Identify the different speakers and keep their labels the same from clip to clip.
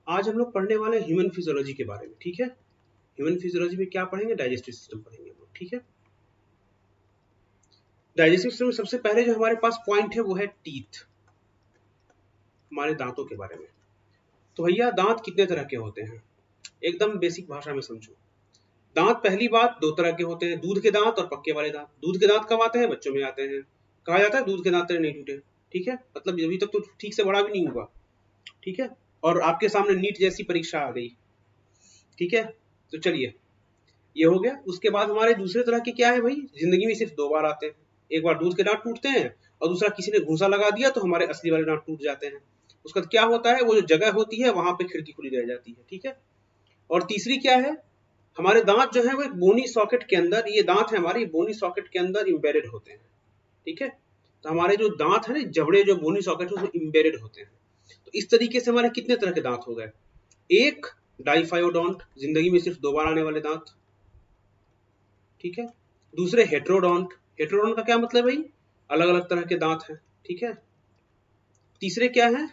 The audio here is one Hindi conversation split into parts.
Speaker 1: आज हम लोग पढ़ने वाले हैं ह्यूमन फिजियोलॉजी के बारे में, ठीक है। ह्यूमन फिजियोलॉजी में क्या पढ़ेंगे? डाइजेस्टिव सिस्टम पढ़ेंगे हम लोग, ठीक है। डाइजेस्टिव सिस्टम में सबसे पहले जो हमारे पास पॉइंट है वो है टीथ, हमारे दांतों के बारे में। तो भैया दांत कितने तरह के होते हैं, एकदम बेसिक भाषा में समझो। दांत पहली बात दो तरह के होते हैं, दूध के दांत और पक्के वाले दांत। दूध के दांत कब आते हैं? बच्चों में आते हैं। कहा जाता है दूध के दांत तेरे नहीं टूटे, ठीक है, मतलब अभी तक तो ठीक से बड़ा भी नहीं हुआ, ठीक है, और आपके सामने नीट जैसी परीक्षा आ गई, ठीक है। तो चलिए ये हो गया। उसके बाद हमारे दूसरे तरह के क्या है भाई, जिंदगी में सिर्फ दो बार आते हैं। एक बार दूध के दांत टूटते हैं और दूसरा किसी ने घूंसा लगा दिया तो हमारे असली वाले दांत टूट जाते हैं। उसका क्या होता है, वो जो जगह होती है वहां पे खिड़की खुली रह जाती है, ठीक है। और तीसरी क्या है, हमारे दांत जो है वो एक बोनी सॉकेट के अंदर, ये दांत है हमारे बोनी सॉकेट के अंदर इम्बेडेड होते हैं, ठीक है। तो हमारे जो दांत है ना, जबड़े जो बोनी सॉकेट है उसमें इम्बेडेड होते हैं। तो इस तरीके से हमारे कितने तरह के दांत हो गए? एक डाइफायोडोंट, जिंदगी में सिर्फ दो बार आने वाले दांत, ठीक है। दूसरे हेट्रोडोंट, हेट्रोडोंट का क्या मतलब भाई, अलग अलग तरह के दांत हैं, ठीक है। तीसरे क्या है?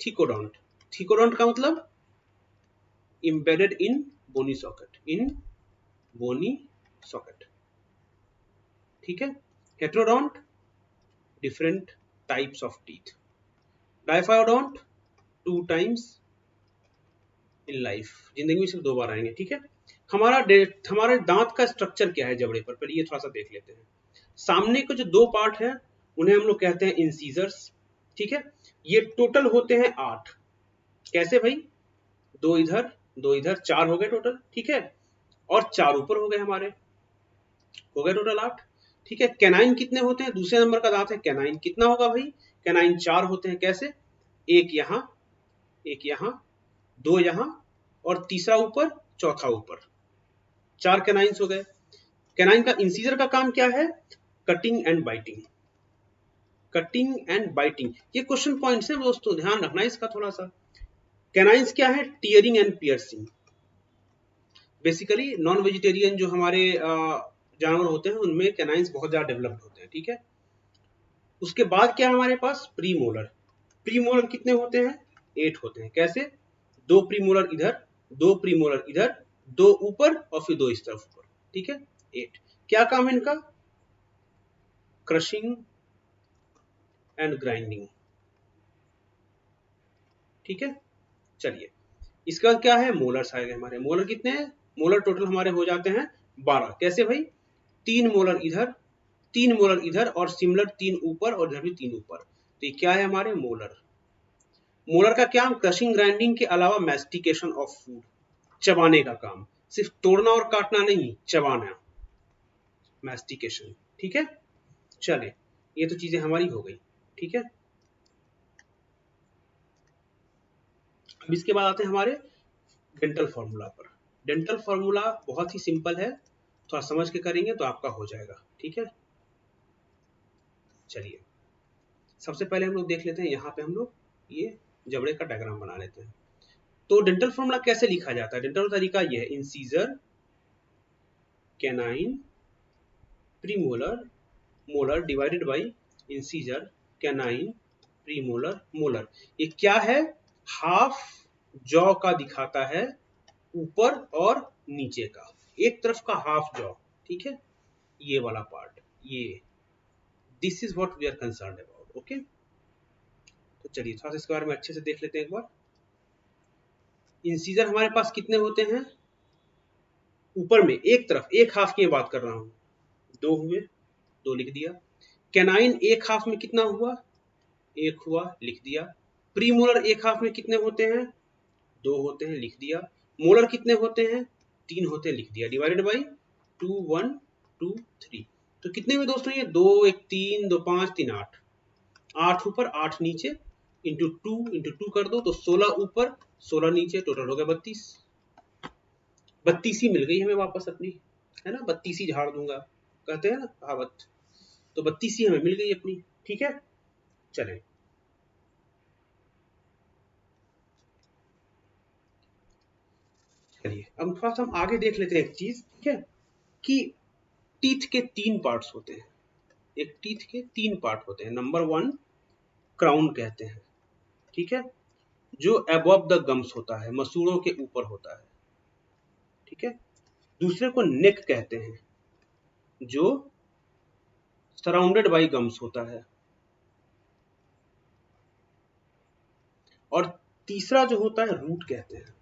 Speaker 1: थिकोडोंट, थिकोडोंट का मतलब embedded in bony socket, in bony socket, ठीक है। Heterodont different types of teeth, diphyodont two times in life, जिंदगी में सिर्फ दो बार आएंगे, ठीक है। हमारे दांत का स्ट्रक्चर क्या है जबड़े पर, पहले ये थोड़ा सा देख लेते हैं। सामने के जो दो पार्ट है उन्हें हम लोग कहते हैं इंसीजर्स, ठीक है। ये टोटल होते हैं 8। कैसे भाई? दो इधर, चार हो गए टोटल, ठीक है। और चार ऊपर हो गए हमारे, हो गए टोटल 8, ठीक है। कैनाइन कितने होते हैं? दूसरे नंबर का दांत है कैनाइन, कितना होगा भाई? कैनाइन 4 होते हैं। कैसे? एक यहाँ, दो यहाँ और तीसरा ऊपर, चौथा ऊपर, 4 कैनाइन्स हो गए। कैनाइन का इंसीजर का काम क्या है? Cutting and biting, cutting and biting, ये क्वेश्चन पॉइंट्स हैं दोस्तों, ध्यान रखना इसका थोड़ा सा। कैनाइन्स क्या है? Tearing and piercing. Basically non vegetarian जो हमारे जानवर होते हैं उनमें कैनाइन्स बहुत ज्यादा डेवलप्ड होते हैं, ठीक है। उसके बाद क्या है हमारे पास? प्रीमोलर, प्रीमोलर कितने होते हैं? 8 होते हैं। कैसे? दो प्रीमोलर इधर, दो प्रीमोलर इधर, दो ऊपर और फिर दो इस तरफ ऊपर, ठीक है। 8। क्या काम है इनका? क्रशिंग एंड ग्राइंडिंग, ठीक है। चलिए इसके बाद क्या है? मोलर्स आएंगे हमारे। मोलर कितने हैं? मोलर टोटल हमारे हो जाते हैं 12। कैसे भाई? 3 मोलर इधर, 3 मोलर इधर और सिमिलर 3 ऊपर और इधर भी 3 ऊपर। तो ये क्या है हमारे? मोलर। मोलर का क्या? क्रशिंग ग्राइंडिंग के अलावा मैस्टिकेशन ऑफ फूड, चबाने का काम, सिर्फ तोड़ना और काटना नहीं, चबाना, मैस्टिकेशन, ठीक है। चले ये तो चीजें हमारी हो गई, ठीक है। अब इसके बाद आते हैं हमारे डेंटल फॉर्मूला पर। डेंटल फॉर्मूला बहुत ही सिंपल है, थोड़ा समझ के करेंगे तो आपका हो जाएगा, ठीक है। चलिए सबसे पहले हम लोग देख लेते हैं, यहाँ पे हम लोग ये जबड़े का डायग्राम बना लेते हैं। तो डेंटल फॉर्मूला कैसे लिखा जाता है? डेंटल तरीका ये है, incisor, canine, premolar, molar divided by incisor, canine, premolar, molar. ये क्या है? हाफ जॉ का दिखाता है, ऊपर और नीचे का, एक तरफ का हाफ जॉ, ठीक है। ये वाला पार्ट, ये this is what we are concerned about, okay. तो चलिए थोड़ा सा इसके बारे में अच्छे से देख लेते हैं एक बार। इंसीजर हमारे पास कितने होते हैं? ऊपर में एक तरफ, एक हाफ की बात कर रहा हूं, दो हुए, दो लिख दिया। कैनाइन एक हाफ में कितना हुआ? एक हुआ, लिख दिया। प्रीमोलर एक हाफ में कितने होते हैं? दो होते हैं, लिख दिया। मोलर कितने होते हैं? 3 होते हैं, लिख दिया। Divided by 2 1 2 3। तो कितने में दोस्तों? ये 2 1 3 2 5 3 8, 8 ऊपर 8 नीचे, इंटू 2 कर दो तो 16 ऊपर 16 नीचे, टोटल हो गया 32। 32 ही मिल गई हमें वापस अपनी, है ना। 32 ही झाड़ दूंगा, कहते हैं ना कहावत। तो 32 ही हमें मिल गई अपनी, ठीक है। चलें चलिए अब थोड़ा सा हम आगे देख लेते हैं एक चीज, ठीक है, कि टीथ के 3 पार्ट्स होते हैं। एक टीथ के 3 पार्ट होते हैं। नंबर 1 क्राउन कहते हैं, ठीक है। जो अबव द गम्स होता है, मसूड़ों के ऊपर होता है, ठीक है। दूसरे को नेक कहते हैं, जो सराउंडेड बाई गम्स होता है। और तीसरा जो होता है रूट कहते हैं,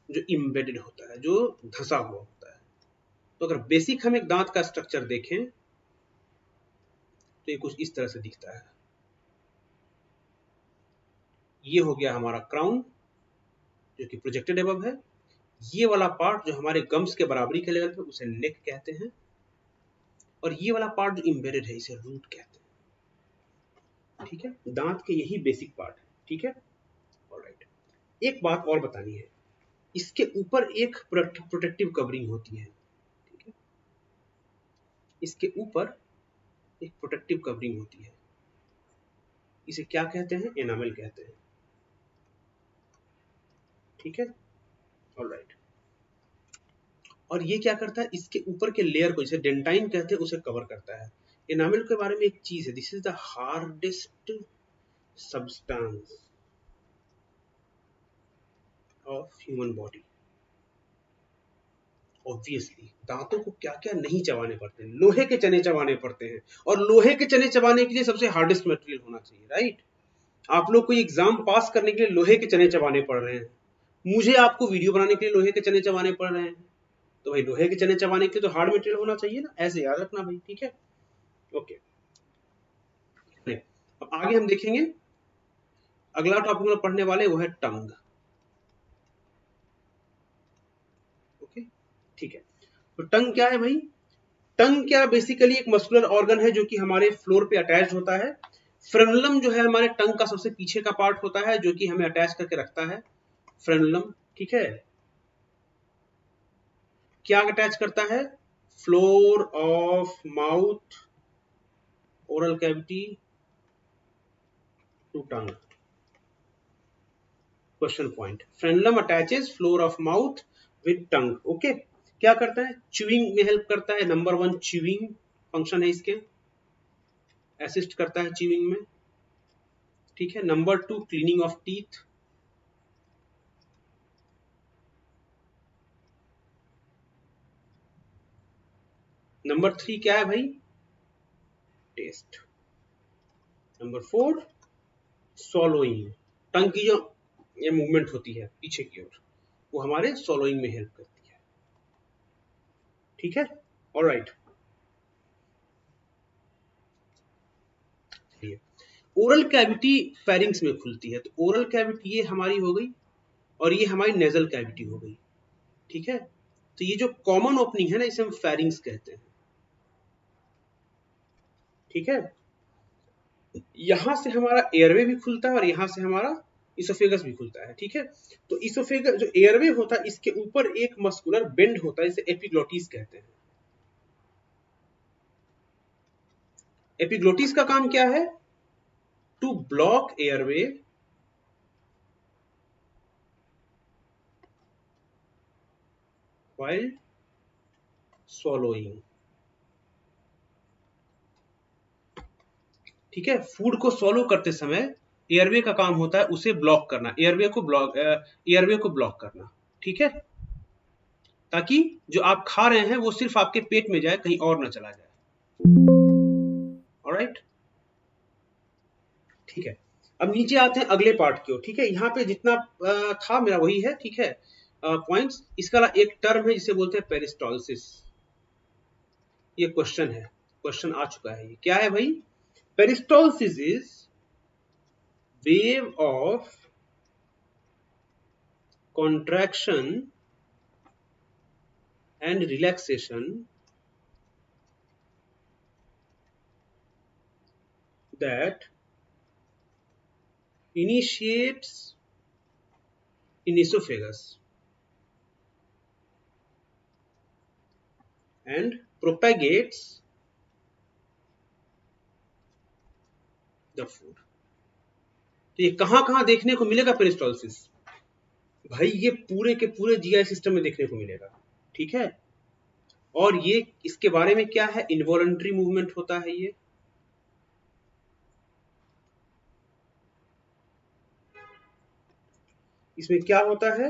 Speaker 1: जो इम्बेडेड होता है, जो धंसा हुआ होता है। तो अगर बेसिक हम एक दांत का स्ट्रक्चर देखें तो ये कुछ इस तरह से दिखता है। ये हो गया हमारा क्राउन, जो कि प्रोजेक्टेड एबव है। ये वाला पार्ट जो हमारे गम्स के बराबरी के लेवल पे, उसे नेक कहते हैं। और ये वाला पार्ट जो इम्बेडेड है, इसे रूट कहते हैं, ठीक है। दांत के यही बेसिक पार्ट है, ठीक है। ऑलराइट, एक बात और बतानी है, इसके ऊपर एक प्रोटेक्टिव कवरिंग होती है, ठीक है। इसके ऊपर एक प्रोटेक्टिव कवरिंग होती है, इसे क्या कहते हैं? एनामल कहते हैं, ठीक है। ऑलराइट, और ये क्या करता है? इसके ऊपर के लेयर को, जिसे डेंटाइन कहते हैं, उसे कवर करता है। एनामल के बारे में एक चीज है, this is the hardest substance of human body. Obviously दांतों को क्या क्या नहीं चबाने पड़ते हैं, लोहे के चने चबाने पड़ते हैं, और लोहे के चने चबाने के लिए सबसे हार्डेस्ट मटेरियल होना चाहिए, राइट। आप लोग कोई एग्जाम पास करने के लिए लोहे के चने चबाने पड़ रहे हैं, मुझे आपको वीडियो बनाने के लिए लोहे के चने चबाने पड़ रहे हैं, तो भाई लोहे के चने चबाने के लिए तो हार्ड मटेरियल होना चाहिए ना, ऐसे याद रखना भाई, ठीक है। ओके, अब आगे हम देखेंगे, अगला टॉपिक में पढ़ने वाले वो है टंग। ओके, ठीक है। तो टंग क्या है भाई? टंग क्या बेसिकली एक मस्कुलर ऑर्गन है जो कि हमारे फ्लोर पे अटैच होता है। फ्रेनुलम जो है हमारे टंग का सबसे पीछे का पार्ट होता है, जो कि हमें अटैच करके रखता है, फ्रेनुलम, ठीक है। क्या अटैच करता है? Floor of mouth, oral cavity to tongue. Question point, frenulum attaches floor of mouth with tongue, okay. क्या करता है? च्यूइंग में हेल्प करता है, नंबर 1 च्यूइंग फंक्शन है इसके, असिस्ट करता है च्यूइंग में, ठीक है। Number 2 cleaning of teeth, number 3 क्या है भाई? टेस्ट। नंबर 4 सॉलोइंग, टंग की जो ये मूवमेंट होती है पीछे की ओर, वो हमारे सॉलोइंग में हेल्प करती है, ठीक है। ऑलराइट, ओरल कैविटी फेरिंग्स में खुलती है, तो ओरल कैविटी ये हमारी हो गई, और ये हमारी नेजल कैविटी हो गई, ठीक है। तो ये जो कॉमन ओपनिंग है ना, इसे हम फेरिंग्स कहते हैं, ठीक है। यहां से हमारा एयरवे भी खुलता है, और यहां से हमारा इसोफेगस भी खुलता है, ठीक है। तो इसोफेगस जो एयरवे होता है, इसके ऊपर एक मस्कुलर बेंड होता है, इसे एपिग्लोटिस कहते हैं। एपिग्लोटिस का काम क्या है? To block airway while swallowing, ठीक है। फूड को सॉलो करते समय एयरवे का काम होता है उसे ब्लॉक करना, एयरवे को ब्लॉक करना, ठीक है, ताकि जो आप खा रहे हैं वो सिर्फ आपके पेट में जाए, कहीं और ना चला जाए। ऑलराइट, ठीक है। अब नीचे आते हैं अगले पार्ट की ओर, ठीक है। यहाँ पे जितना था मेरा वही है, ठीक है, पॉइंट्स। इसका एक टर्म है जिसे बोलते हैं पेरिस्टॉल्सिस। ये क्वेश्चन है, क्वेश्चन आ चुका है, ये क्या है भाई? पेरिस्टॉल्सिस is wave of contraction and relaxation that initiates in esophagus and propagates the food। तो ये कहां कहां देखने को मिलेगा पेरिस्टॉल्सिस? भाई ये पूरे के पूरे जीआई सिस्टम में देखने को मिलेगा, ठीक है। और ये इसके बारे में क्या है? इनवॉलंटरी मूवमेंट होता है ये, इसमें क्या होता है,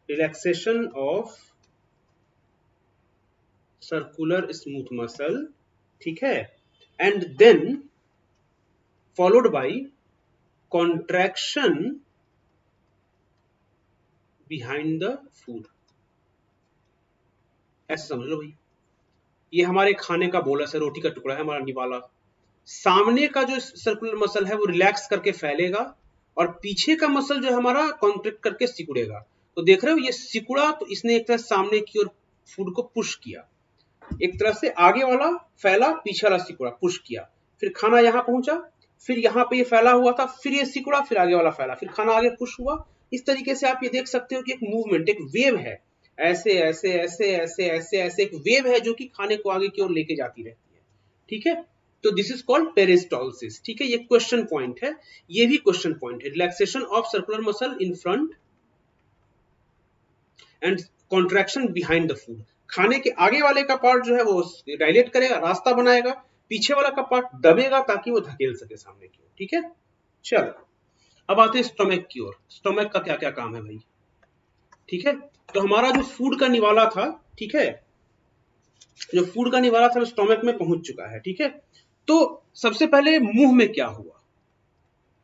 Speaker 1: relaxation of circular smooth muscle, ठीक है, and then followed by contraction behind the food. ऐसे समझ लो भाई, ये हमारे खाने का बोलस है, रोटी का टुकड़ा है हमारा निवाला। सामने का जो सर्कुलर मसल है वो रिलैक्स करके फैलेगा और पीछे का मसल जो है हमारा कॉन्ट्रैक्ट करके सिकुड़ेगा। तो देख रहे हो ये सिकुड़ा, तो इसने एक तरह सामने की ओर फूड को पुश किया, एक तरह से आगे वाला फैला, पीछे वाला सिकुड़ा, पुश किया, फिर खाना यहाँ पहुंचा, फिर यहाँ पे ये फैला हुआ था, फिर ये सिकुड़ा, फिर आगे वाला फैला, फिर खाना आगे पुश हुआ। इस तरीके से आप ये देख सकते हो कि एक मूवमेंट, एक वेव है, ऐसे ऐसे ऐसे ऐसे ऐसे ऐसे एक वेव है जो कि खाने को आगे की ओर लेके जाती रहती है, ठीक है। तो दिस इज कॉल्ड पेरिस्टॉल्सिस, ठीक है। ये क्वेश्चन पॉइंट है, ये भी क्वेश्चन पॉइंट है, relaxation of circular muscle in front end contraction behind the food. खाने के आगे वाले का पार्ट जो है वो डायलेट करेगा, रास्ता बनाएगा, पीछे वाला का पार्ट दबेगा ताकि वो धकेल सके सामने की ओर, ठीक है। चलो अब आते हैं स्टोमक की ओर। स्टोमक का क्या क्या काम है भाई, ठीक है। तो हमारा जो फूड का निवाला था, ठीक है, जो फूड का निवाला था वो स्टोमक में पहुंच चुका है, ठीक है। तो सबसे पहले मुंह में क्या हुआ,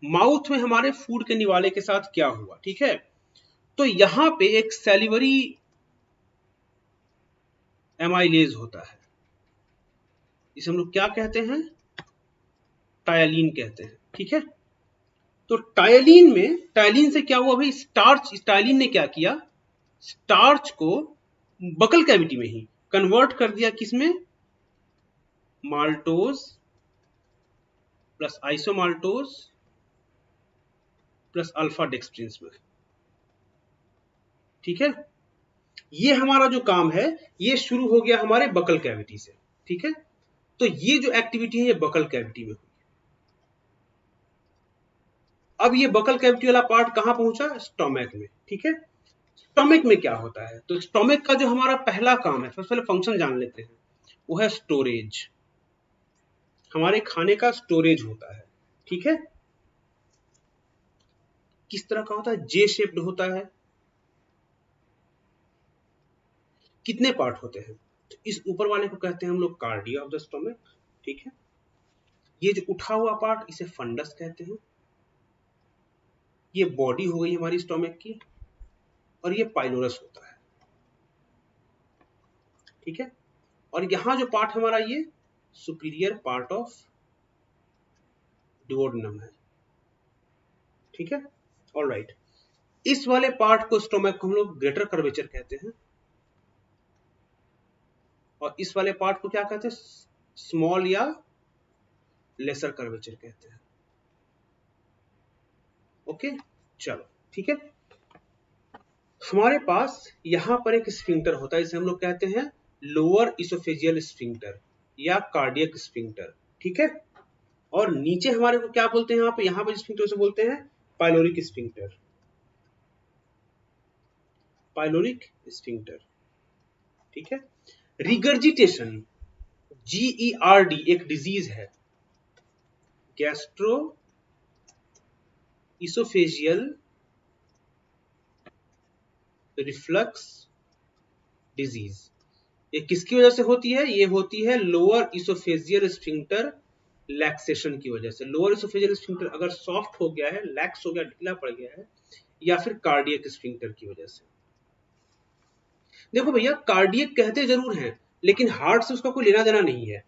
Speaker 1: माउथ में हमारे फूड के निवाले के साथ क्या हुआ, ठीक है। तो यहां पे एक सैलिवरी एमाइलेज होता है, इसे हम लोग क्या कहते हैं, टायलिन कहते हैं, ठीक है। तो टायलिन से क्या हुआ भाई, टायलिन ने क्या किया, स्टार्च को बकल कैविटी में ही कन्वर्ट कर दिया, किसमें, माल्टोज प्लस आइसोमाल्टोज प्लस अल्फा डेक्सट्रिंस में, ठीक है। ये हमारा जो काम है ये शुरू हो गया हमारे बकल कैविटी से, ठीक है। तो ये जो एक्टिविटी है ये बकल कैविटी में हुई। अब ये बकल कैविटी वाला पार्ट कहां पहुंचा, स्टोमक में, ठीक है। स्टोमक में क्या होता है, तो स्टोमक का जो हमारा पहला काम है, सबसे पहले फंक्शन जान लेते हैं, वो है स्टोरेज। हमारे खाने का स्टोरेज होता है, ठीक है। किस तरह का होता है, जे शेप्ड होता है। कितने पार्ट होते हैं, तो इस ऊपर वाले को कहते हैं हम लोग कार्डिया ऑफ द स्टोमक, ठीक है। ये जो उठा हुआ पार्ट इसे फंडस कहते हैं। ये बॉडी हो गई हमारी स्टोमक की, और ये पाइलोरस होता है, ठीक है। और यहां जो पार्ट हमारा ये सुपीरियर पार्ट ऑफ डुओडेनम है, ठीक है। ऑलराइट, इस वाले पार्ट को स्टोमक को हम लोग ग्रेटर कर्वेचर कहते हैं, और इस वाले पार्ट को क्या कहते हैं, स्मॉल या लेसर कर्वेचर कहते हैं, ओके। चलो ठीक है, हमारे पास यहां पर एक स्फिंक्टर होता है, इसे हम लोग कहते हैं लोअर इसोफेजियल स्फिंक्टर या कार्डियक स्फिंक्टर, ठीक है। और नीचे हमारे को क्या बोलते हैं, यहाँ पे स्फिंक्टर से बोलते हैं पाइलोरिक स्फिंक्टर, पाइलोरिक स्फिंक्टर, ठीक है। रिगर्जिटेशन, GERD एक डिजीज है, गैस्ट्रो इसोफेजियल रिफ्लक्स डिजीज। ये किसकी वजह से होती है, ये होती है लोअर इसोफेजियल स्फिंक्टर लैक्सेशन की वजह से। लोअर इसोफेजियल स्फिंक्टर अगर सॉफ्ट हो गया है, लैक्स हो गया, ढीला पड़ गया है, या फिर कार्डियक स्फिंक्टर की वजह से। देखो भैया, कार्डियक कहते जरूर हैं लेकिन हार्ट से उसका कोई लेना देना नहीं है।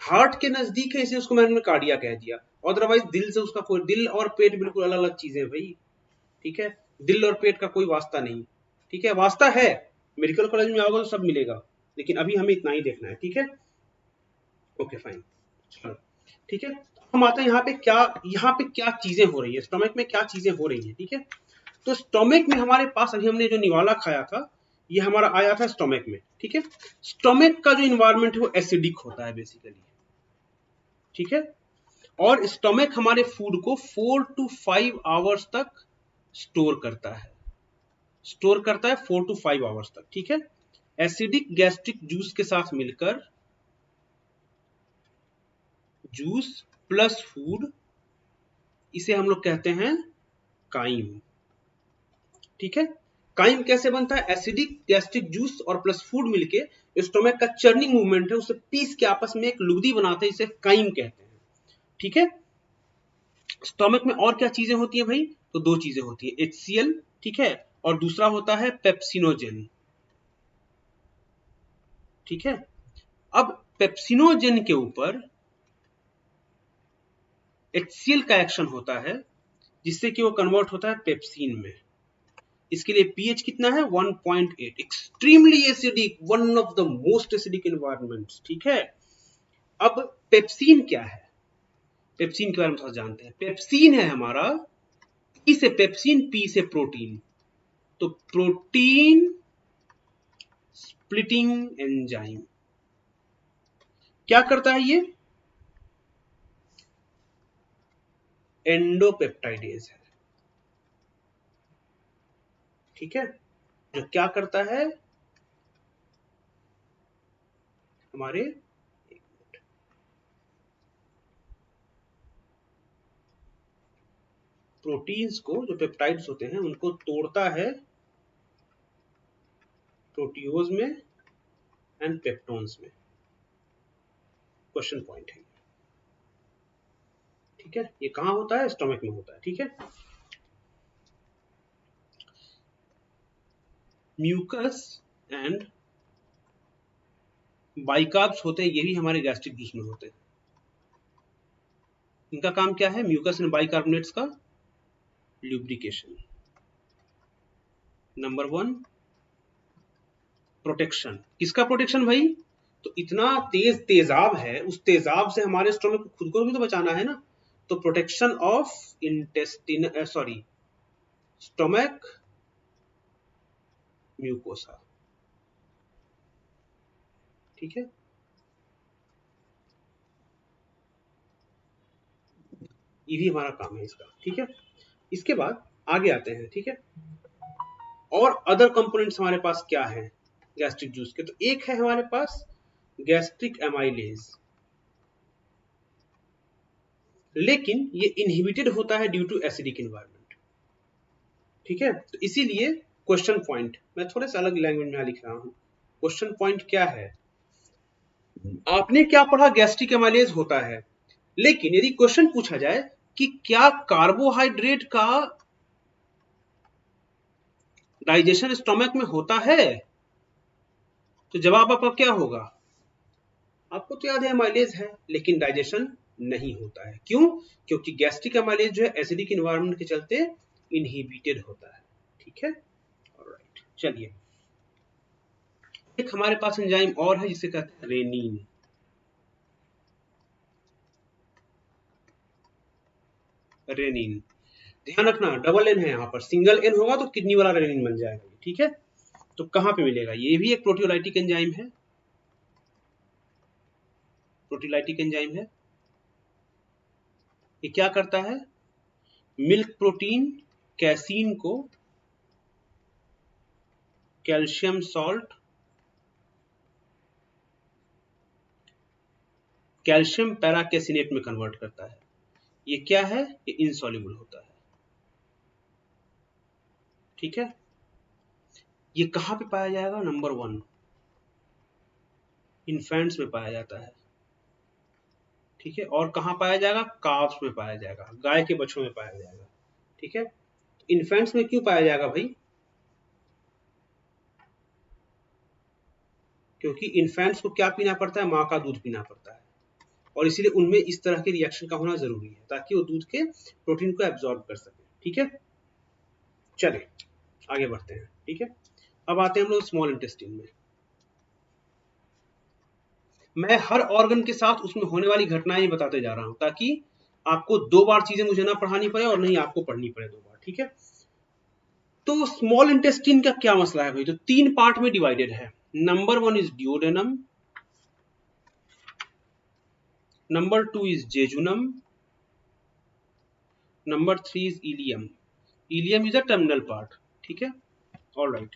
Speaker 1: हार्ट के नजदीक है इसलिए उसको मैंने कार्डिया कह दिया, अदरवाइज दिल से उसका कोई, दिल और पेट बिल्कुल अलग अलग चीजें हैं भाई, ठीक है। दिल और पेट का कोई वास्ता नहीं, ठीक है। वास्ता है, मेडिकल कॉलेज में आओगे तो सब मिलेगा, लेकिन अभी हमें इतना ही देखना है, ठीक है। ओके फाइन, चलो ठीक है। हम आते हैं यहाँ पे क्या चीजें हो रही है, स्टोमक में क्या चीजें हो रही है, ठीक है। तो स्टोमक में हमारे पास अभी हमने जो निवाला खाया था ये हमारा आया था स्टोमक में, ठीक है। स्टोमक का जो इन्वायरमेंट है वो एसिडिक होता है बेसिकली, ठीक है। और स्टोमक हमारे फूड को 4 to 5 आवर्स तक स्टोर करता है, 4 to 5 आवर्स तक, ठीक है। एसिडिक गैस्ट्रिक जूस के साथ मिलकर, जूस प्लस फूड इसे हम लोग कहते हैं काइम। ठीक है, काइम कैसे बनता है? एसिडिक गैस्ट्रिक जूस और प्लस फूड मिलके स्टोमक का चर्निंग मूवमेंट है, उसे पीस के आपस में एक लुगदी बनाते हैं, इसे काइम कहते हैं। ठीक है, स्टोमक में और क्या चीजें होती है भाई? तो दो चीजें होती है, HCl, ठीक है, और दूसरा होता है पेप्सिनोजेन। ठीक है, अब पेप्सिनोजेन के ऊपर HCl का एक्शन होता है, जिससे कि वो कन्वर्ट होता है पेप्सिन में। इसके लिए पीएच कितना है? 1.8, extremely acidic, one of the most acidic environments. ठीक है, अब पेप्सिन क्या है? पेप्सिन के बारे में थोड़ा जानते हैं। पेप्सिन है हमारा, पी से पेप्सिन, पी से प्रोटीन, तो प्रोटीन स्प्लिटिंग एंजाइम। क्या करता है ये? एंडोपेप्टाइडेज है। ठीक है, जो क्या करता है हमारे प्रोटीन्स को, जो पेप्टाइड्स होते हैं उनको तोड़ता है प्रोटियोज में एंड पेप्टोन्स में। क्वेश्चन पॉइंट है। ठीक है, ये कहां होता है? स्टोमक में होता है। ठीक है, म्यूकस एंड बाइकार्ब्स होते हैं, ये भी हमारे गैस्ट्रिक जूस में होते हैं। इनका काम क्या है? म्यूकस एंड बाइकार्बोनेट्स का ल्यूब्रिकेशन। Number 1, protection. किसका प्रोटेक्शन भाई? तो इतना तेज तेजाब है, उस तेजाब से हमारे स्टोमक को, खुद को भी तो बचाना है ना, तो protection of intestine, sorry, stomach mucosa. ठीक है, ये भी हमारा काम है इसका। ठीक है, इसके बाद आगे आते हैं। ठीक है, और अदर कंपोनेंट्स हमारे पास क्या है गैस्ट्रिक जूस के? तो एक है हमारे पास गैस्ट्रिक एमाइलेज, लेकिन ये इनहिबिटेड होता है ड्यू टू एसिडिक एनवायरनमेंट। ठीक है, तो इसीलिए क्वेश्चन पॉइंट मैं थोड़े से अलग लैंग्वेज में लिख रहा हूं। क्वेश्चन पॉइंट क्या है? आपने क्या पढ़ा? गैस्ट्रिक एमाइलेज होता है, लेकिन यदि क्वेश्चन पूछा जाए कि क्या कार्बोहाइड्रेट का डाइजेशन स्टोमक में होता है, तो जवाब आपका क्या होगा? आपको तो याद है एमाइलेज है, लेकिन डाइजेशन नहीं होता है। क्यों? क्योंकि गैस्ट्रिक एमाइलेज जो है एसिडिक एनवायरनमेंट के चलते इनहिबिटेड होता है। ठीक है, ऑलराइट, चलिए एक हमारे पास एंजाइम और है जिसे कहते हैं रेनिन। रेनिन, ध्यान रखना डबल एन है यहाँ पर, सिंगल एन होगा तो किडनी वाला रेनिन बन जाएगा। ठीक है, तो कहां पे मिलेगा? ये भी एक प्रोटियोलाइटिक एंजाइम है, प्रोटियोलाइटिक एंजाइम है। ये क्या करता है? मिल्क प्रोटीन कैसीन को कैल्शियम सॉल्ट, कैल्शियम पैराकेसिनेट में कन्वर्ट करता है। ये क्या है? ये इनसॉल्युबल होता है। ठीक है, ये कहां पे पाया जाएगा? नंबर 1, इन्फेंट्स में पाया जाता है। ठीक है, और कहां पाया जाएगा? काव्स में पाया जाएगा, गाय के बच्चों में पाया जाएगा। ठीक है, इन्फेंट्स में क्यों पाया जाएगा भाई? क्योंकि इन्फेंट्स को क्या पीना पड़ता है? माँ का दूध पीना पड़ता है, और इसीलिए उनमें इस तरह के रिएक्शन का होना जरूरी है ताकि वो दूध के प्रोटीन को एब्जॉर्ब कर सके। ठीक है, चले आगे बढ़ते हैं। ठीक है, अब आते हैं हम लोग स्मॉल इंटेस्टाइन में। मैं हर ऑर्गन के साथ उसमें होने वाली घटनाएं बताते जा रहा हूं, ताकि आपको 2 बार चीजें मुझे ना पढ़ानी पड़े और नहीं आपको पढ़नी पड़े 2 बार। ठीक है, तो स्मॉल इंटेस्टाइन का क्या मसला है भाई? तो 3 पार्ट में डिवाइडेड है। Number 1 is duodenum, number 2 is jejunum, number 3 is ilium. Ilium is a terminal part. ठीक है, ऑलराइट।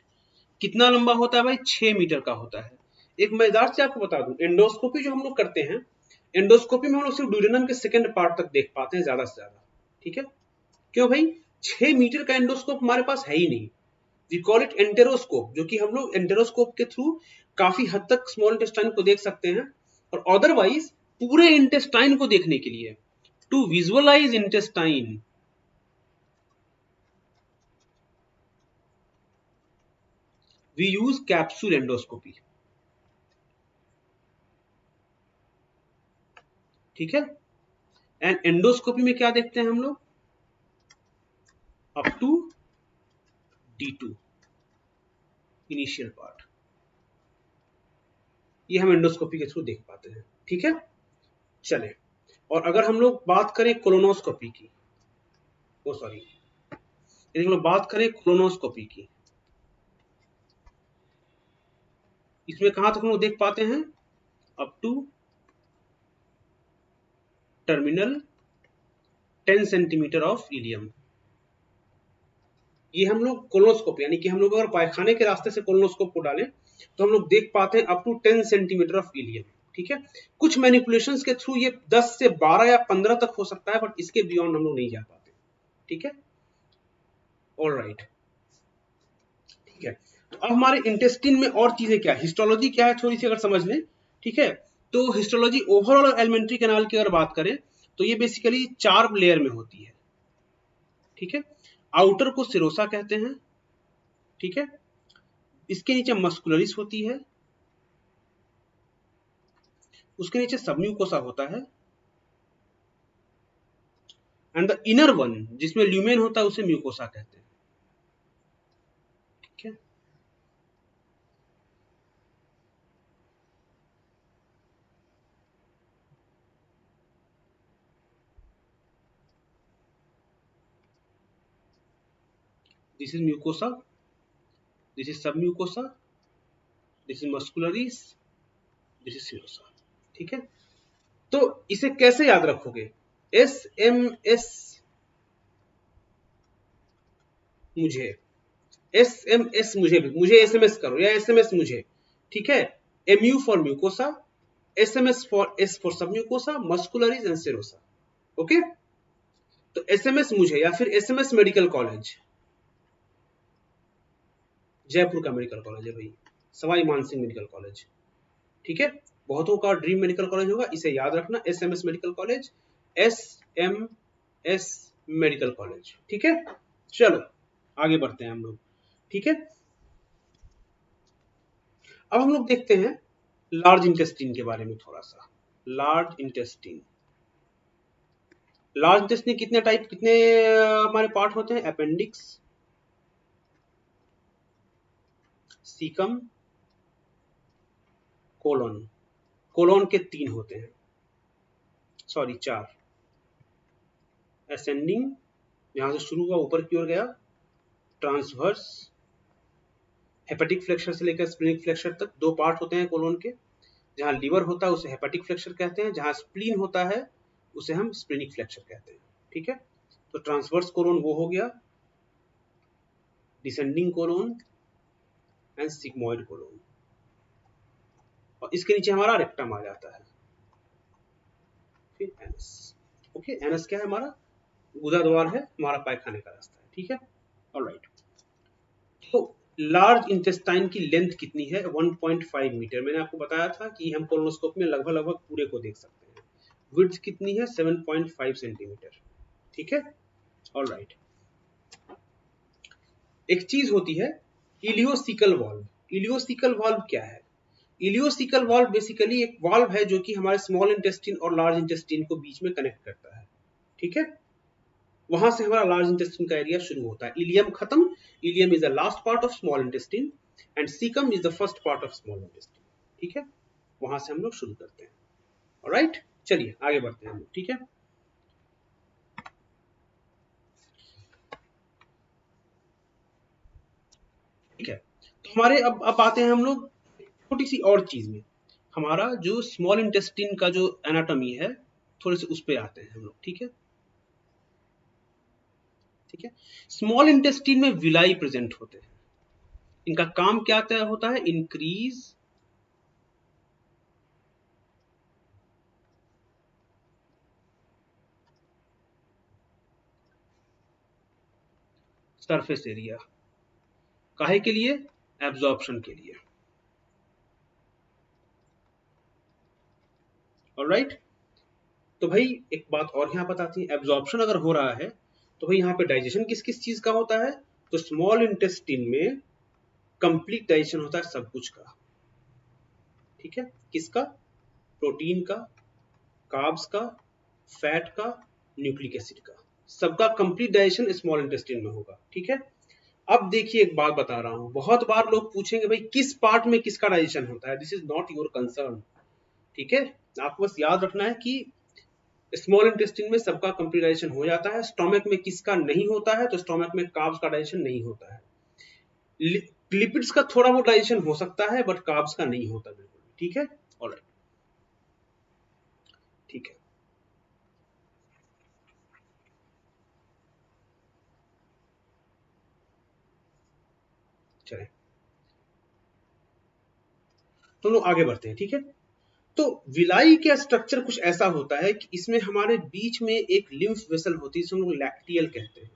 Speaker 1: कितना लंबा होता है भाई? 6 मीटर का होता है। एक मजेदार से आपको बता दूं, एंडोस्कोपी जो हम लोग करते हैं, एंडोस्कोपी में हम लोग सिर्फ ड्यूडेनम के सेकंड पार्ट तक देख पाते हैं ज्यादा से ज्यादा। ठीक है, क्यों भाई? 6 मीटर का एंडोस्कोप हमारे पास है ही नहीं। वी कॉल इट एंटेरोस्कोप, जो कि हम लोग एंटेरोस्कोप के थ्रू काफी हद तक स्मॉल इंटेस्टाइन को देख सकते हैं, और अदरवाइज पूरे इंटेस्टाइन को देखने के लिए, to visualise intestine, we use capsule endoscopy. ठीक है, एंड एंडोस्कोपी में क्या देखते हैं हम लोग? Up to D2 initial part, ये हम एंडोस्कोपी के थ्रू देख पाते हैं। ठीक है, चले। और अगर हम लोग बात करें कोलोनोस्कोपी की, ओ सॉरी, यदि हम लोग बात करें कोलोनोस्कोपी की, इसमें कहां तक हम लोग देख पाते हैं? Up to terminal 10 centimetre of ileum. ये हम लोग कोलोनोस्कोप, यानी कि हम लोग अगर पायखाने के रास्ते से कोलोनोस्कोप को डालें तो हम लोग देख पाते हैं up to 10 centimetre of ileum. ठीक है, कुछ मैनिपुलेशंस के थ्रू ये 10 से 12 या 15 तक हो सकता है, बट इसके बियॉन्ड हम लोग नहीं जा पाते। ठीक है, ऑलराइट। ठीक है, तो अब हमारे इंटेस्टिन में और चीजें क्या है, हिस्टोलॉजी क्या है, थोड़ी सी अगर समझ लें। ठीक है, तो हिस्टोलॉजी ओवरऑल एलिमेंट्री कैनाल की अगर बात करें तो ये बेसिकली 4 लेयर में होती है। ठीक है, आउटर को सिरोसा कहते हैं। ठीक है, इसके नीचे मस्कुलरिस होती है, उसके नीचे सबम्यूकोसा होता है, एंड द इनर वन जिसमें ल्यूमेन होता है उसे म्यूकोसा कहते हैं। ठीक है, this is mucosa, this is submucosa, this is muscularis, this is serosa. ठीक है, तो इसे कैसे याद रखोगे? SMS मुझे, SMS मुझे SMS करो, या SMS मुझे। ठीक है, MU for mucosa, SMS for S for submucosa, muscularis and serosa. Okay, तो SMS मुझे या फिर SMS मेडिकल कॉलेज, जयपुर का मेडिकल कॉलेज है भाई, सवाई मानसिंह मेडिकल कॉलेज। ठीक है, बहुतों का ड्रीम मेडिकल कॉलेज होगा, इसे याद रखना, SMS medical college, SMS medical college. ठीक है, चलो आगे बढ़ते हैं हम लोग। ठीक है, अब हम लोग देखते हैं लार्ज इंटेस्टिन के बारे में थोड़ा सा। लार्ज इंटेस्टिन, लार्ज इंटेस्टिन कितने टाइप, कितने हमारे पार्ट होते हैं? Appendix, caecum, colon. कोलोन के 3 होते हैं, सॉरी 4। असेंडिंग, यहां से शुरू हुआ ऊपर की ओर गया, ट्रांसवर्स, हेपेटिक फ्लेक्सर से लेकर स्प्लीनिक फ्लेक्सर तक 2 पार्ट होते हैं कोलोन के। जहां लीवर होता है उसे हेपेटिक फ्लेक्सर कहते हैं, जहां स्प्लीन होता है उसे हम स्प्लीनिक फ्लेक्सर कहते हैं। ठीक है, तो ट्रांसवर्स कोलोन वो हो गया, descending colon and sigmoid colon, और इसके नीचे हमारा रेक्टम आ जाता है, फिर एनस। ओके, एनस क्या है? हमारा गुदा द्वार है, हमारा पायखाने का रास्ता है। ठीक है, ऑलराइट। तो लार्ज इंटेस्टाइन की लेंथ कितनी है? 1.5 मीटर। मैंने आपको बताया था कि हम कोलोनोस्कोप में लगभग लगभग पूरे को देख सकते हैं। विड्थ कितनी है? 7.5 सेंटीमीटर। ठीक है, ऑलराइट। एक चीज होती है इलियोसिकल वाल्व। इलियोसिकल वाल्व क्या है? इलियोसिकल वाल्व बेसिकली एक वाल्व है जो कि हमारे स्मॉल इंटेस्टिन और लार्ज इंटेस्टिन को बीच में कनेक्ट करता है। ठीक है, वहां से हमारा लार्ज इंटेस्टिन का एरिया शुरू होता है। इलियम खत्म, ilium is the last part of small intestine and caecum is the first part of small intestine. ठीक है, वहां से हम लोग शुरू करते हैं। ऑलराइट, चलिए आगे बढ़ते हैं हम लोग। ठीक है, ठीक है, तो हमारे अब आते हैं हम लोग छोटी सी और चीज में। हमारा जो स्मॉल इंटेस्टिन का जो एनाटॉमी है, थोड़े से उस पे आते हैं हम लोग। ठीक है, ठीक है, स्मॉल इंटेस्टिन में विलाई प्रेजेंट होते हैं। इनका काम क्या होता है? इंक्रीज सरफेस एरिया, काहे के लिए? एब्जॉर्प्शन के लिए। ऑलराइट, तो भाई एक बात और यहाँ बताती है, एब्जॉर्प्शन अगर हो रहा है तो भाई यहाँ पे डाइजेशन किस किस चीज का होता है? तो स्मॉल इंटेस्टिन में कंप्लीट डाइजेशन होता है सब कुछ का, ठीक है। किसका? प्रोटीन का, कार्ब्स का, फैट का, न्यूक्लिक एसिड का, सबका कंप्लीट डाइजेशन स्मॉल इंटेस्टिन में होगा, ठीक है। अब देखिए एक बात बता रहा हूं, बहुत बार लोग पूछेंगे भाई किस पार्ट में किसका डाइजेशन होता है, this is not your concern, ठीक है। आपको बस याद रखना है कि स्मॉल इंटेस्टिन में सबका कंप्लीट डाइजेशन हो जाता है, स्टोमक में किसका नहीं होता है? तो स्टोमक में कार्ब्स का डाइजेशन नहीं होता है, लिपिड्स का थोड़ा बहुत डाइजेशन हो सकता है बट कार्ब्स का नहीं होता बिल्कुल, ठीक है। ऑलराइट, ठीक है। चले तो लोग आगे बढ़ते हैं, ठीक है। तो विलाई का स्ट्रक्चर कुछ ऐसा होता है कि इसमें हमारे बीच में एक लिम्फ वेसल होती है, जिसे हम लोग लैक्टियल कहते हैं,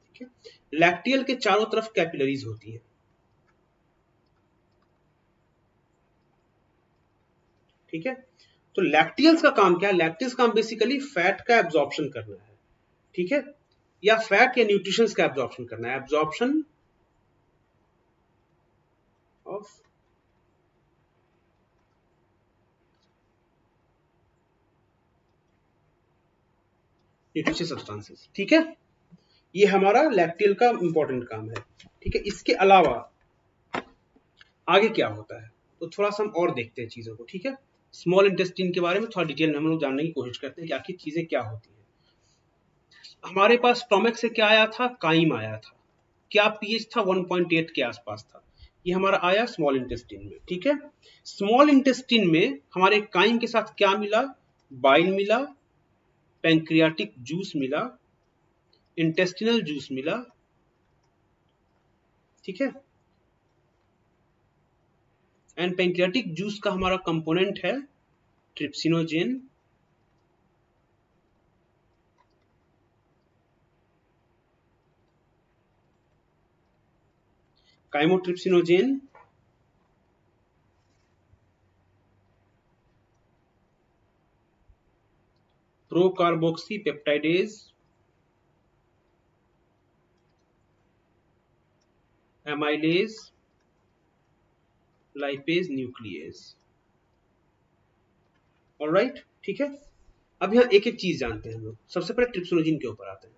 Speaker 1: ठीक है। लैक्टियल के चारों तरफ कैपिलरीज होती है, ठीक है। तो लैक्टियल्स का काम क्या है? लैक्टियल्स का काम बेसिकली फैट का एब्जॉर्प्शन करना है, ठीक है, या फैट या न्यूट्रिशंस का एब्जॉर्प्शन करना है, एब्जॉर्प्शन ऑफ न्यूट्रिशियस सब्सटेंसेस, ठीक है। ये हमारा लैक्टियल का इंपॉर्टेंट काम है, ठीक है। इसके अलावा आगे क्या होता है तो थोड़ा सा हम और देखते हैं चीजों को, ठीक है। स्मॉल इंटेस्टिन के बारे में थोड़ा डिटेल में हम लोग जानने की कोशिश करते हैं कि आखिर चीजें क्या होती है। हमारे पास स्टोमक से क्या आया था? काइम आया था, क्या पीएच था? 1.8 के आसपास था, ये हमारा आया स्मॉल इंटेस्टिन में, ठीक है। स्मॉल इंटेस्टिन में हमारे काइम के साथ क्या मिला? बाइल मिला, पैंक्रियाटिक जूस मिला, इंटेस्टिनल जूस मिला, ठीक है। एंड पैंक्रियाटिक जूस का हमारा कंपोनेंट है trypsinogen, chymotrypsinogen, procarboxypeptidase, amylase, lipase, nucleus, alright, ठीक है। अब यहाँ एक एक चीज जानते हैं हम लोग। सबसे पहले ट्रिप्सिनोजेन के ऊपर आते हैं।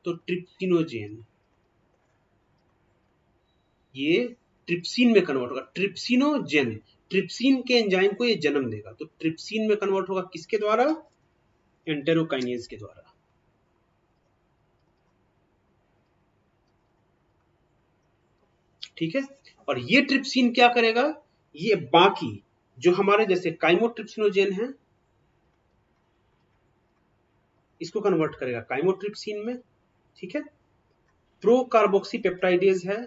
Speaker 1: तो ट्रिप्सिनोजेन ये ट्रिप्सिन में कन्वर्ट होगा, ट्रिप्सिनोजेन, ट्रिप्सिन के एंजाइम को ये जन्म देगा, तो ट्रिप्सिन में कन्वर्ट होगा किसके द्वारा? एंटेरोकाइनेज के द्वारा, ठीक है। और ये ट्रिप्सिन क्या करेगा? ये बाकी जो हमारे जैसे काइमोट्रिप्सिनोजेन है इसको कन्वर्ट करेगा काइमोट्रिप्सिन में, ठीक है। प्रोकार्बोक्सी पेप्टाइडेज है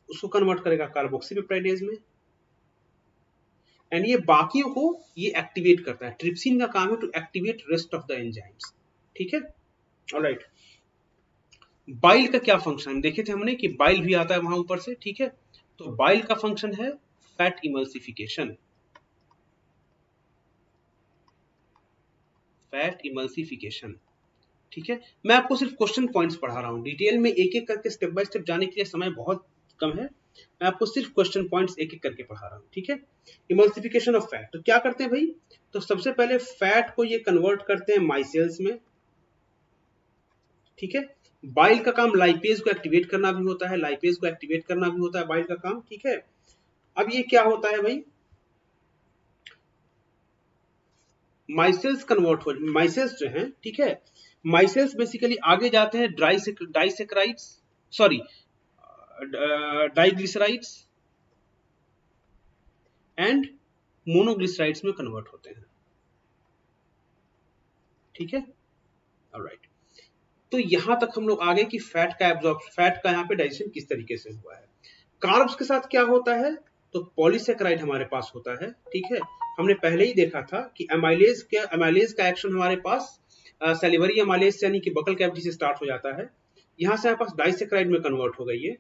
Speaker 1: उसको कन्वर्ट करेगा कार्बोक्सी पेप्टाइडेज में, एंड ये बाकियों को ये एक्टिवेट करता है। ट्रिप्सिन का काम है to activate rest of the enzymes, ठीक है। ऑलराइट, बाइल का क्या फंक्शन देखे थे हमने कि बाइल भी आता है वहां ऊपर से, ठीक है। तो बाइल का फंक्शन है फैट इमल्सिफिकेशन, फैट इमल्सिफिकेशन, ठीक है। मैं आपको सिर्फ क्वेश्चन पॉइंट्स पढ़ा रहा हूं, डिटेल में एक एक करके स्टेप बाय स्टेप जाने के लिए समय बहुत कम है, मैं आपको सिर्फ क्वेश्चन पॉइंट्स एक एक करके पढ़ा रहा हूं, ठीक है। इमल्सिफिकेशन ऑफ फैट, तो क्या करते हैं भाई? तो सबसे पहले फैट को ये कन्वर्ट करते हैं माइसेल्स में, ठीक है। बाइल का काम लाइपेज को एक्टिवेट करना भी होता है, लाइपेज को एक्टिवेट करना भी होता है बाइल का काम, ठीक है। अब ये क्या होता है भाई? माइसेल्स कन्वर्ट हो, माइसेल्स जो हैं, ठीक है, माइसेल्स बेसिकली आगे जाते हैं disaccharides, sorry diglycerides and monoglycerides में कन्वर्ट होते हैं, ठीक है। ऑलराइट, तो यहां तक हम लोग आगे कि फैट का एब्जॉर्प्शन, फैट का यहाँ पे डाइजेशन किस तरीके से हुआ है। कार्ब्स के साथ क्या होता है? तो पॉलीसेकेराइड हमारे पास होता है, ठीक है। हमने पहले ही देखा था कि एमाइलेज का एक्शन हमारे पास सैलिवरी अमाइलेज यानी कि बकल कैविटी से स्टार्ट हो जाता है, यहाँ से हमारे पास डाइसेक्राइड में कन्वर्ट हो गई है,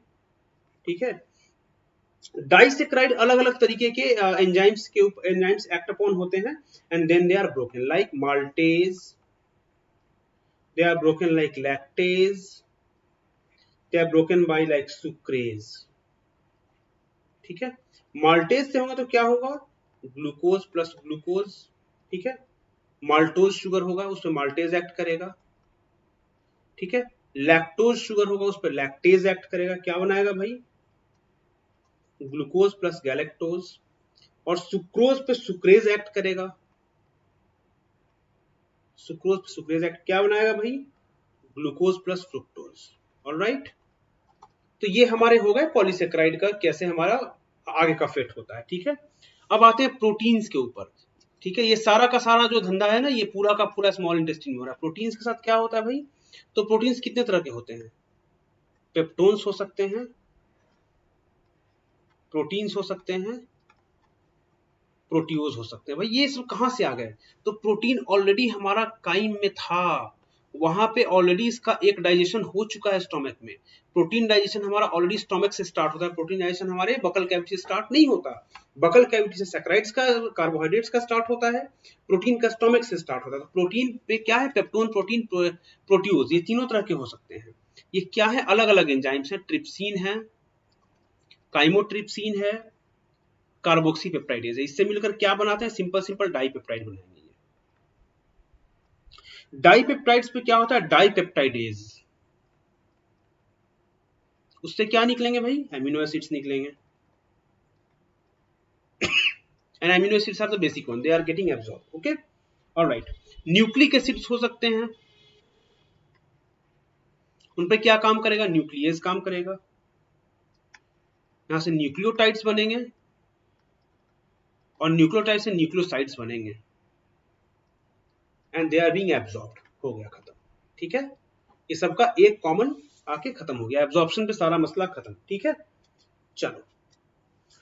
Speaker 1: ठीक है। डाइसेक्राइड अलग अलग तरीके के एंजाइम्स एक्ट अपॉन होते हैं and then they are broken like maltase, they are broken like lactase, they are broken by like sucrase, ठीक है। माल्टेज से होगा तो क्या होगा, ग्लूकोज प्लस ग्लूकोज, ठीक है। माल्टोज शुगर होगा उस पर माल्टेज एक्ट करेगा, ठीक है। लैक्टोज शुगर होगा उस पर लैक्टेज एक्ट करेगा, क्या बनाएगा भाई, ग्लूकोज प्लस गैलेक्टोज। और सुक्रोज पे सुक्रेज एक्ट करेगा, सुक्रोज पे सुक्रेज एक्ट क्या बनाएगा भाई, ग्लूकोज प्लस फ्रुक्टोज, ऑलराइट। तो ये हमारे हो गए पॉलीसेक्राइड का कैसे हमारा आगे का फेट होता है, ठीक है। अब आते हैं प्रोटीन्स के ऊपर, ठीक है। ये सारा का सारा जो धंधा है ना, ये पूरा का पूरा स्मॉल इंटेस्टाइन में हो रहा है। प्रोटीन्स के साथ क्या होता है भाई, तो प्रोटीन्स कितने तरह के होते हैं, पेप्टोन्स हो सकते हैं, प्रोटीन्स हो सकते हैं, प्रोटियोज हो सकते हैं। भाई ये सब कहां से आ गए, तो प्रोटीन ऑलरेडी हमारा काइम में था, वहां पे ऑलरेडी इसका एक डाइजेशन हो चुका है स्टोमक में। प्रोटीन डाइजेशन हमारा ऑलरेडी स्टोमक से स्टार्ट होता है, प्रोटीन डाइजेशन हमारे बकल कैविटी से स्टार्ट नहीं होता। बकल कैविटी से सैकराइड्स का, कार्बोहाइड्रेट्स का स्टार्ट होता है, प्रोटीन का स्टोमक से स्टार्ट होता है। तो प्रोटीन पे क्या है, पेप्टोन, प्रोटीन, प्रोटियोज, ये तीनों तरह के हो सकते हैं। ये क्या है, अलग अलग एंजाइम्स है, ट्रिप्सिन है, काइमोट्रिप्सिन है, कार्बोक्सीपेप्टाइडेज है। इससे मिलकर क्या बनाते हैं, सिंपल सिंपल डाइपेप्टाइड बनाएंगे। डाइपेप्टाइड्स पे क्या होता है, डाइपेप्टाइडेज, उससे क्या निकलेंगे भाई, एमिनो एसिड्स निकलेंगे। And amino acids are the basic one, they are getting absorb, okay, alright. Nucleic acids हो सकते हैं, उन पे क्या काम करेगा, न्यूक्लियस काम करेगा, यहां से न्यूक्लियोटाइड्स बनेंगे और न्यूक्लियोटाइड से न्यूक्लियोसाइड्स बनेंगे and they are being absorbed, हो गया खत्म, ठीक है। ये सबका एक कॉमन आके खत्म हो गया, एब्जॉर्प्शन पे सारा मसला खत्म, ठीक है। चलो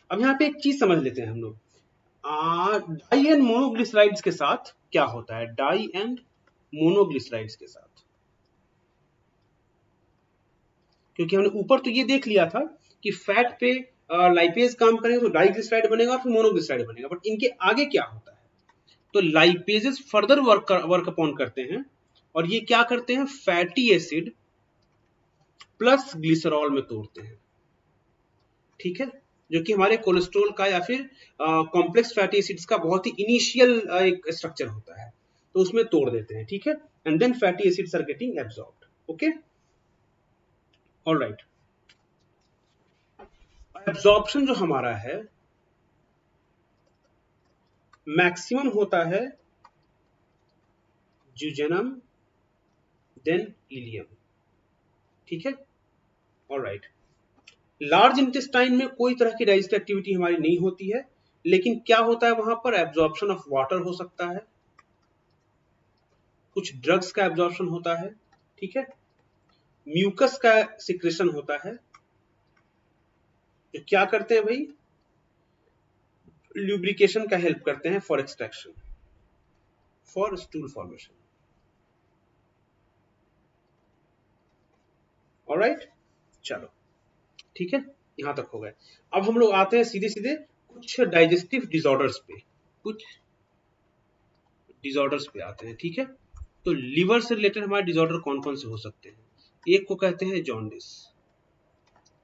Speaker 1: अब यहाँ पे एक चीज समझ लेते हैं हम लोग, डाई एंड मोनोग्लिसराइड्स के साथ क्या होता है, डाई एंड मोनोग्लिसराइड्स के साथ, क्योंकि हमने ऊपर तो ये देख लिया था कि फैट पे लाइपेज काम करेगा तो डाइग्लिसराइड बनेगा और फिर मोनोग्लिसराइड बनेगा, बट इनके आगे क्या होता है, तो लाइपेजेस फर्दर वर्क अपॉन करते हैं और ये क्या करते हैं, फैटी एसिड प्लस ग्लिसरॉल में तोड़ते हैं, ठीक है। जो कि हमारे कोलेस्ट्रॉल का या फिर कॉम्प्लेक्स फैटी एसिड्स का बहुत ही इनिशियल एक स्ट्रक्चर होता है, तो उसमें तोड़ देते हैं, ठीक है। And then fatty acids are getting absorbed, okay, alright. Absorption जो हमारा है मैक्सिमम होता है ज्यूजेनम देन इलियम, ठीक है, ऑलराइट। लार्ज इंटेस्टाइन में कोई तरह की डाइजेस्टिव एक्टिविटी हमारी नहीं होती है, लेकिन क्या होता है वहां पर, एब्जॉर्प्शन ऑफ वाटर हो सकता है, कुछ ड्रग्स का एब्जॉर्प्शन होता है, ठीक है, म्यूकस का सिक्रेशन होता है, जो क्या करते हैं भाई, ल्यूब्रिकेशन का हेल्प करते हैं for extraction, for stool formation, alright. चलो ठीक है, यहां तक हो गए। अब हम लोग आते हैं सीधे सीधे कुछ डाइजेस्टिव डिसऑर्डर्स पे, कुछ डिसऑर्डर्स पे आते हैं, ठीक है। तो लीवर से रिलेटेड हमारे डिसऑर्डर कौन कौन से हो सकते हैं, एक को कहते हैं जॉन्डिस।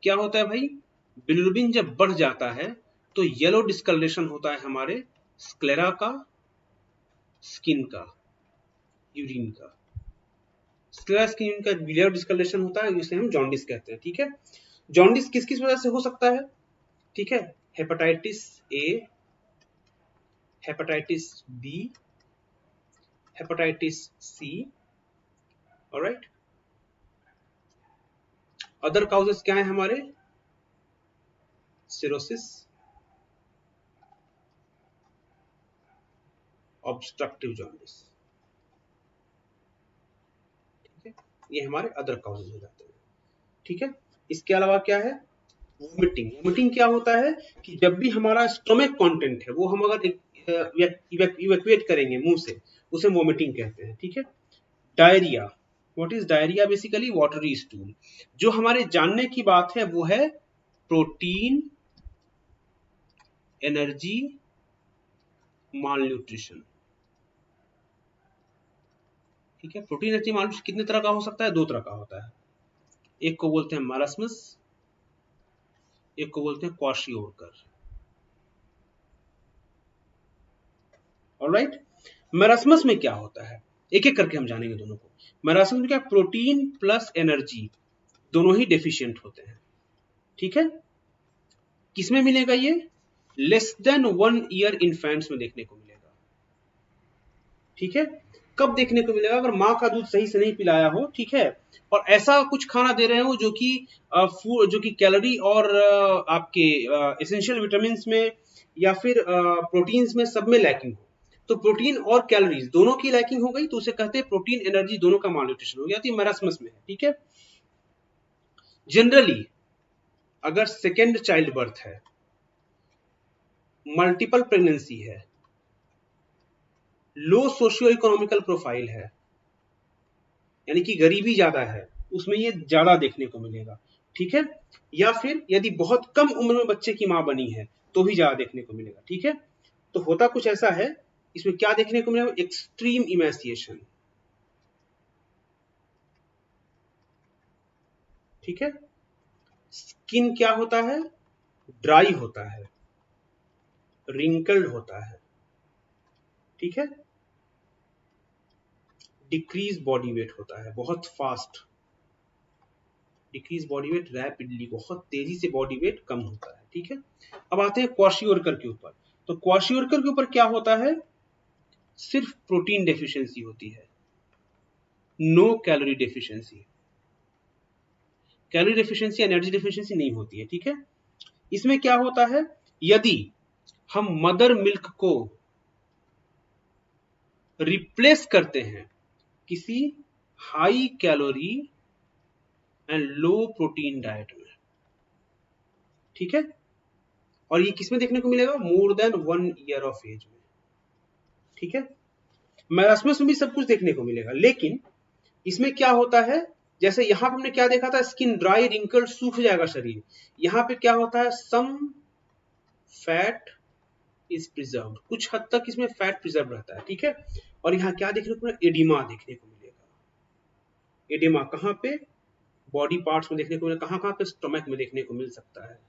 Speaker 1: क्या होता है भाई, बिलिरुबिन जब बढ़ जाता है तो येलो डिस्कलरेशन होता है हमारे स्क्लेरा का, स्किन का, यूरिन का, स्क्लेरा स्किन का येलो डिस्कलरेशन होता है, जिसे हम जॉन्डिस कहते हैं, ठीक है। जॉन्डिस किस किस वजह से हो सकता है, ठीक है, hepatitis A, hepatitis B, hepatitis C, alright. Other causes क्या है हमारे, सिरोसिस, ऑब्स्ट्रक्टिव जॉन्डिस, ठीक है, ये हमारे अदर काउजेस हो जाते हैं, ठीक है। इसके अलावा क्या है, वोमिटिंग। वोमिटिंग क्या होता है कि जब भी हमारा स्टोमक कंटेंट है वो हम अगर इवैक्यूएट करेंगे मुंह से, उसे वोमिटिंग कहते हैं, ठीक है। Diarrhoea, what is diarrhoea? Basically watery stool. जो हमारे जानने की बात है वो है प्रोटीन, एनर्जी, माल न्यूट्रिशन। ठीक है, प्रोटीन एनर्जी माल न्यूट्रिशन कितने तरह का हो सकता है? दो तरह का होता है, एक को बोलते हैं मरास्मस, एक को बोलते हैं क्वाशियोरकर। ऑलराइट, मरास्मस में क्या होता है एक एक करके हम जानेंगे दोनों को। मरास्मस में क्या, प्रोटीन प्लस एनर्जी दोनों ही डेफिशिएंट होते हैं। ठीक है, किसमें मिलेगा ये? लेस देन 1 ईयर इन्फेंट्स में देखने को मिलेगा। ठीक है, कब देखने को मिलेगा? अगर माँ का दूध सही से नहीं पिलाया हो, ठीक है, और ऐसा कुछ खाना दे रहे हो जो कि कैलोरी और आपके एसेंशियल विटामिन में या फिर प्रोटीन्स में सब में लैकिंग हो, तो प्रोटीन और कैलोरीज दोनों की लैकिंग हो गई तो उसे कहते हैं प्रोटीन एनर्जी दोनों का मालन्यूट्रिशन हो गया, तो मरास्मस में है। ठीक है, जनरली अगर सेकेंड चाइल्ड बर्थ है, मल्टीपल प्रेगनेंसी है, लो सोशियो इकोनॉमिकल प्रोफाइल है, यानी कि गरीबी ज्यादा है, उसमें ये ज्यादा देखने को मिलेगा। ठीक है, या फिर यदि बहुत कम उम्र में बच्चे की मां बनी है तो भी ज्यादा देखने को मिलेगा। ठीक है, तो होता कुछ ऐसा है, इसमें क्या देखने को मिलेगा? Extreme emaciation. ठीक है, स्किन क्या होता है? ड्राई होता है, रिंकल्ड होता है। ठीक है, डिक्रीज बॉडी वेट होता है, बहुत fast decrease body weight rapidly, बहुत तेजी से बॉडी वेट कम होता है। ठीक है, अब आते हैं क्वाशियोरकर के ऊपर। तो क्वाशियोरकर के ऊपर क्या होता है? सिर्फ प्रोटीन डेफिशिएंसी होती है, no calorie deficiency. Calorie deficiency, energy deficiency नहीं होती है। ठीक है, इसमें क्या होता है? यदि हम मदर मिल्क को रिप्लेस करते हैं किसी high calorie and low protein diet में, ठीक है, और ये किसमें देखने को मिलेगा? More than 1 year of age में। ठीक है, मैरास्मस में भी सब कुछ देखने को मिलेगा, लेकिन इसमें क्या होता है? जैसे यहां पे हमने क्या देखा था? स्किन ड्राई, रिंकल्ड, सूख जाएगा शरीर। यहां पे क्या होता है? सम फैट इज प्रिजर्व्ड, कुछ हद तक इसमें फैट प्रिजर्व रहता है। ठीक है, और यहाँ क्या देखने को मिलेगा? एडिमा देखने को मिलेगा। एडिमा कहाँ पे? बॉडी पार्ट्स में देखने को मिलेगा। कहाँ कहाँ पे? स्टमक में देखने को मिल सकता है,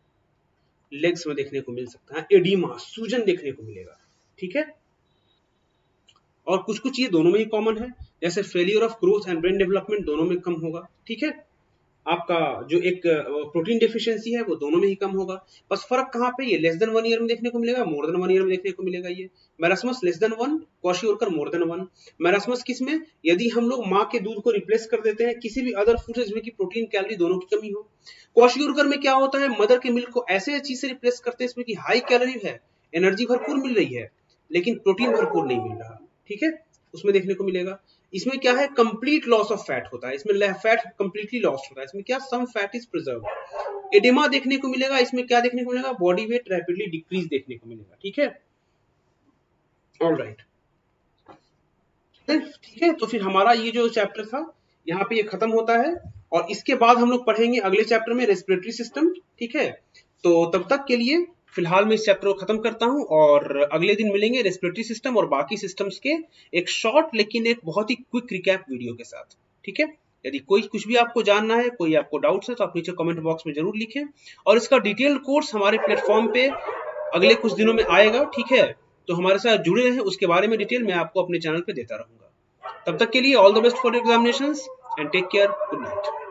Speaker 1: लेग्स में देखने को मिल सकता है। एडिमा, सूजन देखने को मिलेगा। ठीक है, और कुछ कुछ ये दोनों में ही कॉमन है, जैसे failure of growth and brain development दोनों में कम होगा। ठीक है, आपका जो एक प्रोटीन डेफिशिएंसी है वो दोनों में ही कम होगा। बस फर्क कहाँ पे? ये लेस देन 1 ईयर में देखने को मिलेगा, मोर देन 1 ईयर में देखने को मिलेगा। ये मैरास्मस लेस देन 1, क्वाशियोरकर मोर देन 1। मैरास्मस किसमें? यदि हम लोग माँ के दूध को रिप्लेस कर देते हैं किसी भी अदर फूड से जिसमें की प्रोटीन, कैलोरी दोनों की कमी हो। क्वाशियोरकर में क्या होता है? मदर के मिल्क को ऐसे चीज से रिप्लेस करते हैं इसमें की हाई कैलोरी है, एनर्जी भरपूर मिल रही है, लेकिन प्रोटीन भरपूर नहीं मिल रहा। ठीक है, उसमें देखने को मिलेगा। इसमें क्या है? कंप्लीट लॉस ऑफ फैट होता है, इसमें फैट कंप्लीटली लॉस्ट होता है। इसमें क्या? Some fat is preserve. Oedema देखने को मिलेगा, इसमें क्या देखने को मिलेगा? बॉडी वेट रैपिडली डिक्रीज देखने को मिलेगा। ठीक है, ऑलराइट, ठीक है, तो फिर हमारा ये जो चैप्टर था यहाँ पे ये खत्म होता है, और इसके बाद हम लोग पढ़ेंगे अगले चैप्टर में रेस्पिरेटरी सिस्टम। ठीक है, तो तब तक के लिए फिलहाल मैं इस चैप्टर को खत्म करता हूं, और अगले दिन मिलेंगे रेस्पिरेटरी सिस्टम और बाकी सिस्टम्स के एक शॉर्ट लेकिन एक बहुत ही क्विक रिकैप वीडियो के साथ। ठीक है, यदि कोई कुछ भी आपको जानना है, कोई आपको डाउट्स है, तो आप नीचे कमेंट बॉक्स में जरूर लिखें, और इसका डिटेल कोर्स हमारे प्लेटफॉर्म पे अगले कुछ दिनों में आएगा। ठीक है, तो हमारे साथ जुड़े रहें, उसके बारे में डिटेल मैं आपको अपने चैनल पे देता रहूंगा। तब तक के लिए all the best for examinations and take care, good night.